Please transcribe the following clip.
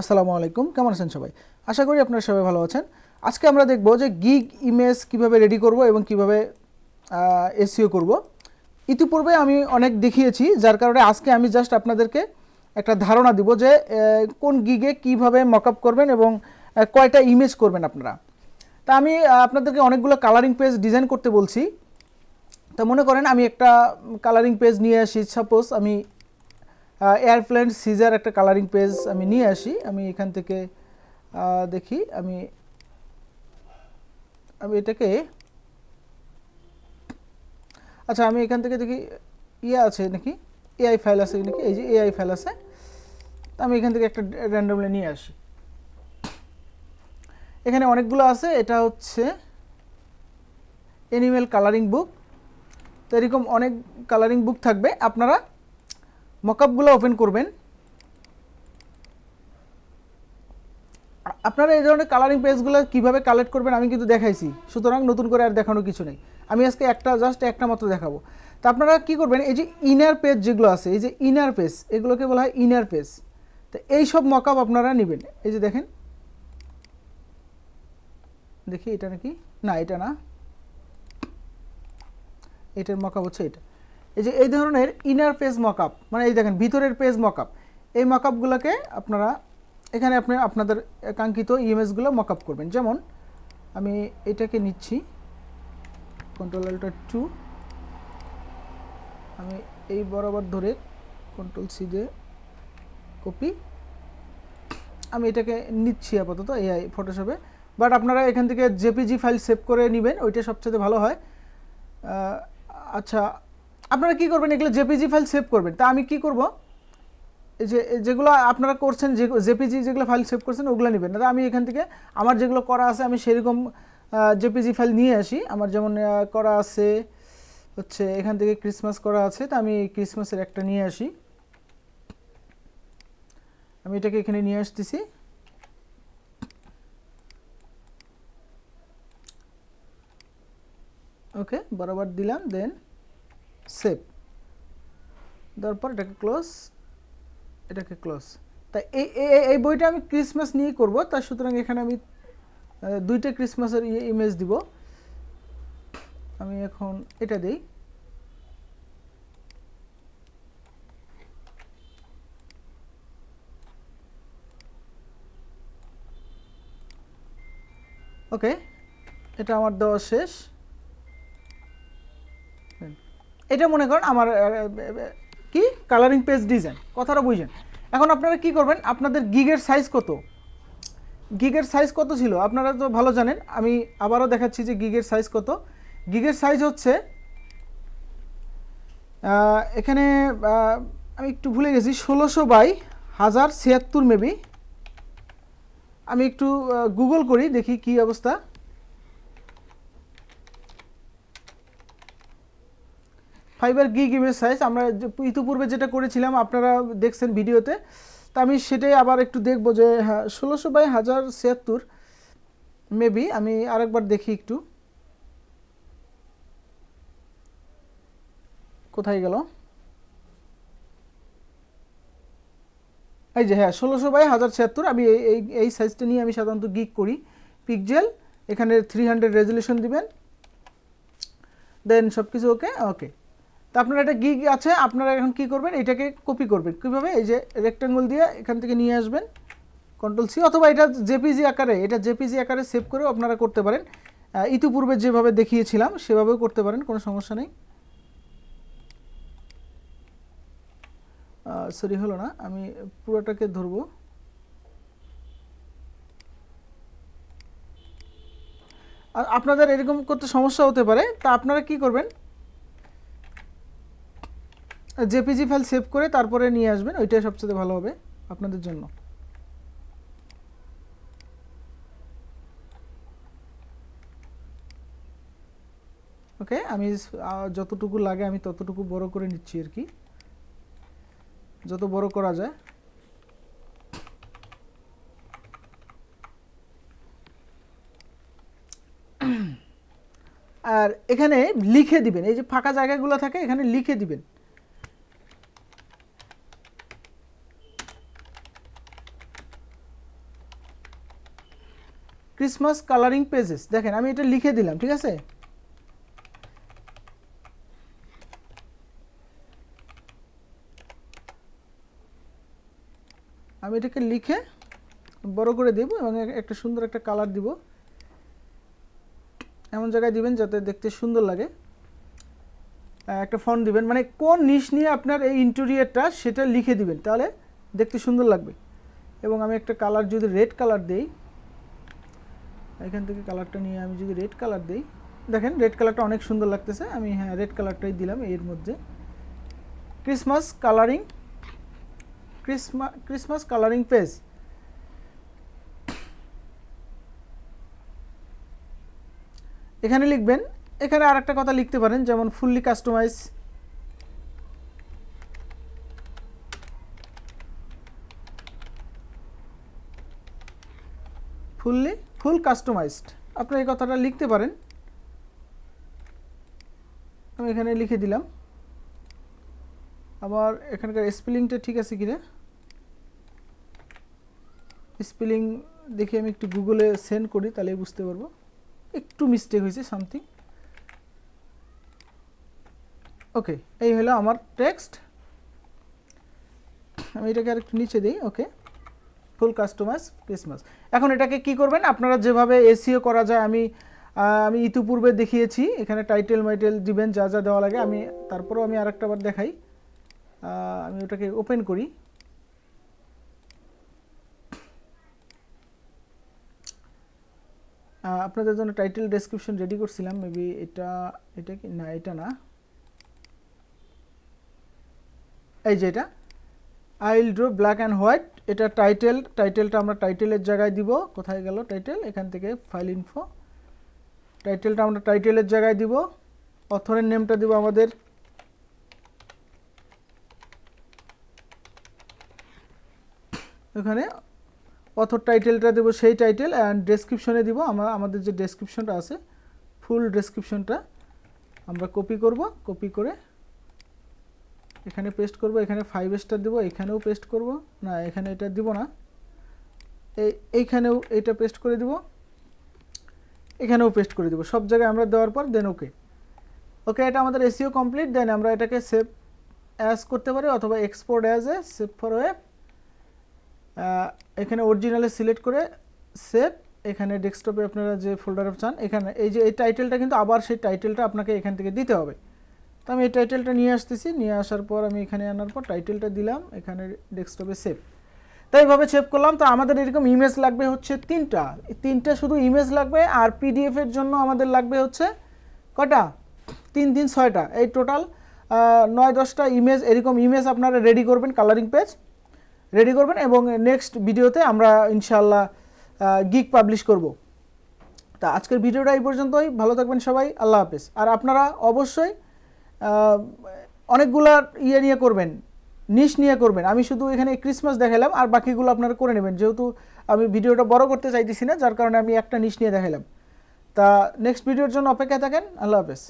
আসসালামু আলাইকুম, কেমন আছেন সবাই? আশা করি আপনারা সবাই ভালো আছেন। আজকে আমরা দেখব যে গিগ ইমেজ কিভাবে রেডি করব এবং কিভাবে এসইও করব। ইতিপূর্বে আমি অনেক দেখিয়েছি, যার কারণে আজকে আমি জাস্ট আপনাদেরকে একটা ধারণা দিব যে কোন গিগে কিভাবে মকআপ করবেন এবং কয়টা ইমেজ করবেন আপনারা। তা আমি আপনাদেরকে অনেকগুলো কালারিং পেজ ডিজাইন করতে বলছি। তা মনে করেন আমি একটা কালারিং পেজ নিয়ে আসি। সাপোজ আমি এয়ারপ্লেন সিজার একটা কালারিং পেজ আমি নিয়ে আসি। আমি এখান থেকে দেখি, আমি আমি এটাকে, আচ্ছা আমি এখান থেকে দেখি ইয়ে আছে নাকি, এআই ফাইল আছে নাকি, এই যে এআই ফাইল আছে। তো আমি এখান থেকে একটা র্যান্ডমলি নিয়ে আসি। এখানে অনেকগুলো আছে, এটা হচ্ছে অ্যানিমেল কালারিং বুক। তো এরকম অনেক কালারিং বুক থাকবে। আপনারা মকআপগুলো ওপেন করবেন। আপনারা এই ধরনের কালারিং পেজগুলো কীভাবে কালেক্ট করবেন আমি কিন্তু দেখাইছি, সুতরাং নতুন করে আর দেখানোর কিছু নেই। আমি আজকে জাস্ট একটা মাত্র দেখাবো। তো আপনারা কী করবেন, এই যে ইনার পেজ যেগুলো আছে, এই যে ইনার পেজ, এগুলোকে বলা হয় ইনার পেজ। তো এই সব মকআপ আপনারা নেবেন। এই যে দেখেন, দেখি এটা নাকি, না এটা না, এটার মকআপ হচ্ছে এটা। এই যে এই ধরনের ইনার পেজ মকআপ, মানে এই দেখেন ভিতরের পেজ মকআপ, এই মকআপগুলোকে আপনারা এখানে আপনাদের কাঙ্ক্ষিত ইমেজগুলো মকআপ করবেন। যেমন আমি এটাকে নিচ্ছি, Ctrl+Alt+2, আমি এই বরাবর ধরে Ctrl+C দিয়ে কপি, আমি এটাকে নিচ্ছি আপাতত এআই ফটোশপে। বাট আপনারা এখান থেকে জেপিজি ফাইল সেভ করে নেবেন, ওইটা সবচেয়ে ভালো হয়। আচ্ছা, আপনারা কি করবেন, এগুলো জেপিজি ফাইল সেভ করবেন। তা আমি কি করব, এই যে যেগুলো আপনারা করছেন, যে জেপিজি যেগুলো ফাইল সেভ করছেন ওগুলো নেবেন না। আমি এখান থেকে আমার যেগুলো করা আছে আমি সেরকম জেপিজি ফাইল নিয়ে আসি। আমার যেমন করা আছে হচ্ছে এখান থেকে ক্রিসমাস করা আছে, তা আমি ক্রিসমাসের একটা নিয়ে আসি। আমি এটাকে এখানে নিয়ে আসতেছি। ওকে, বরাবর দিলাম, দেন সেভ, তারপর এটাকে ক্লোজ, এটাকে ক্লোজ। তাই এই বইটা আমি ক্রিসমাস নিয়েই করব। তার সুতরাং এখানে আমি দুইটা ক্রিসমাসের ইমেজ দিব। আমি এখন এটা দিই, ওকে, এটা আমার দেওয়া শেষ। এটা মনে করেন আমার কি কালারিং পেজ ডিজাইন, কথাটা বুঝেন। এখন আপনারা কি করবেন, আপনাদের গিগের সাইজ কত, গিগের সাইজ কত ছিল আপনারা তো ভালো জানেন। আমি আবারও দেখাচ্ছি যে গিগের সাইজ কত। গিগের সাইজ হচ্ছে এখানে আমি একটু ভুলে গেছি, 1600/1076 মেবি। আমি একটু গুগল করি, দেখি কি অবস্থা। ফাইবার গিগ ইমেজ সাইজ আমরা ইতিপূর্বে যেটা করেছিলাম আপনারা দেখছেন ভিডিওতে। তা আমি সেটাই আবার একটু দেখবো যে হ্যাঁ 1600/1076 মেবি। আমি আরেকবার দেখি একটু, কোথায় গেল, এই যে হ্যাঁ 1600/1076। আমি এই সাইজটা নিয়ে আমি সাধারণত গিগ করি। পিক্সেল এখানে 300 রেজলিউশন দিবেন, দেন সব কিছু ওকে ওকে। তা আপনার একটা গিগ আছে, আপনারা এখন কি করবেন, এটাকে কপি করবেন কীভাবে, এই যে রেক্ট্যাঙ্গল দিয়ে এখান থেকে নিয়ে আসবেন, Ctrl+C, অথবা এটা জেপিজি আকারে সেভ করেও আপনারা করতে পারেন। ইতিপূর্বে যেভাবে দেখিয়েছিলাম সেভাবেও করতে পারেন, কোনো সমস্যা নেই। সরি হলো না, আমি পুরোটাকে ধরবো। আপনাদের এরকম করতে সমস্যা হতে পারে, তা আপনারা কি করবেন, জেপিজি ফাইল সেভ করে তারপরে নিয়ে আসবেন, ওইটাই সবচেয়ে ভালো হবে আপনাদের জন্য। ওকে, আমি যতটুকু লাগে আমি ততটুকু বড় করে নিচ্ছি আর কি, যত বড় করা যায়। আর এখানে লিখে দিবেন, এই যে ফাঁকা জায়গাগুলো থাকে এখানে লিখে দিবেন। Christmas colouring pages. দেখেন আমি এটা লিখে দিলাম, ঠিক আছে। আমি এটাকে লিখে বড় করে দেব এবং একটা সুন্দর একটা কালার দিব। এমন জায়গায় দিবেন যাতে দেখতে সুন্দর লাগে। একটা ফন্ট দিবেন, মানে কোন নিশ নিয়ে আপনার এই ইন্টেরিয়রটা সেটা লিখে দিবেন, তাহলে দেখতে সুন্দর লাগবে। এবং আমি একটা কালার যদি রেড কালার দেই, এখান থেকে কালারটা নিয়ে আমি যদি রেড কালার দেই, দেখেন রেড কালারটা অনেক সুন্দর লাগতেছে। আমি রেড কালারটাই দিলাম এর মধ্যে। Christmas colouring page. এখানে লিখবেন, এখানে আর একটা কথা লিখতে পারেন, যেমন ফুললি কাস্টমাইজ, ফুল কাস্টমাইজড, আপনি এই কথাটা লিখতে পারেন। আমি এখানে লিখে দিলাম। আবার এখানকার স্পেলিংটা ঠিক আছে কিনা, স্পেলিং দেখে আমি একটু গুগলে সেন্ড করি, তাহলে বুঝতে পারবো। একটু মিস্টেক হয়েছে সামথিং। ওকে, এই হলো আমার টেক্সট। আমি এটাকে আর একটু নিচে দিই। ওকে, ফুল কাস্টমাইজ ক্রিসমাস। এখন এটাকে কি করবেন, আপনারা যেভাবে এসইও করা যায় আমি ইতিপূর্বে দেখিয়েছি। এখানে টাইটেল মাইটেল দিবেন, যা যা দেওয়া লাগে। আমি তারপরেও আমি আরেকটা বার দেখাই। আমি ওটাকে ওপেন করি। আপনাদের জন্য টাইটেল ডেসক্রিপশন রেডি করছিলাম, মেবি এটা কি না, এটা না, এই যে এটা I will draw black and white. এটা টাইটেলটা আমরা টাইটেলের জায়গায় দিব। কোথায় গেল টাইটেল, এখান থেকে ফাইল ইনফো, টাইটেলটা আমরা টাইটেলের জায়গায় দিব। অথরের নেমটা দিব আমাদের এখানে, অথর টাইটেলটা দেব সেই টাইটেল, অ্যান্ড ডেসক্রিপশনে দিব আমাদের যে ডেসক্রিপশনটা আছে, ফুল ডেসক্রিপশনটা আমরা কপি করব। কপি করে এখানে পেস্ট করব। এখানে 5 স্টার দেব, এখানেও পেস্ট করব। না, এখানে এটা দিব না, এইখানেও এটা পেস্ট করে দিব, এখানেও পেস্ট করে দিব। সব জায়গায় আমরা দেওয়ার পর দেন ওকে। ওকে, এটা আমাদের এসইও কমপ্লিট। দেন আমরা এটাকে সেভ অ্যাজ করতে পারি অথবা export as a save for web. এখানে অরিজিনালে সিলেক্ট করে সেভ। এখানে ডেস্কটপে আপনারা যে ফোল্ডারে চান, এখানে এই যে এই টাইটেলটা কিন্তু আবার সেই টাইটেলটা আপনাকে এখান থেকে দিতে হবে। তো আমি এই টাইটেলটা নিয়ে আসতেছি, নিয়ে আসার পর আমি এখানে আনার পর টাইটেলটা দিলাম, এখানে ডেস্কটপে সেভ। তো এইভাবে সেভ করলাম। তো আমাদের এরকম ইমেজ লাগবে হচ্ছে তিনটা শুধু ইমেজ লাগবে। আর পিডিএফ এর জন্য আমাদের লাগবে হচ্ছে কটা, 3 6টা, এই টোটাল 9-10টা ইমেজ। এরকম ইমেজ আপনারা রেডি করবেন, কালারিং পেজ রেডি করবেন। এবং নেক্সট ভিডিওতে আমরা ইনশাআল্লাহ গিগ পাবলিশ করব। তা আজকের ভিডিওটা এই পর্যন্তই। ভালো থাকবেন সবাই, আল্লাহ হাফেজ। আর আপনারা অবশ্যই অনেকগুলা নিয়ে করবেন, নিশ নিয়ে করবেন। আমি শুধু এখানে ক্রিসমাস দেখালাম, আর বাকিগুলো আপনারা করে নেবেন, যেহেতু আমি ভিডিওটা বড় করতে চাইতেছি না, যার কারণে আমি একটা নিশ নিয়ে দেখালাম। তা নেক্সট ভিডিওর জন্য অপেক্ষায় থাকেন। আল্লাহ হাফেজ।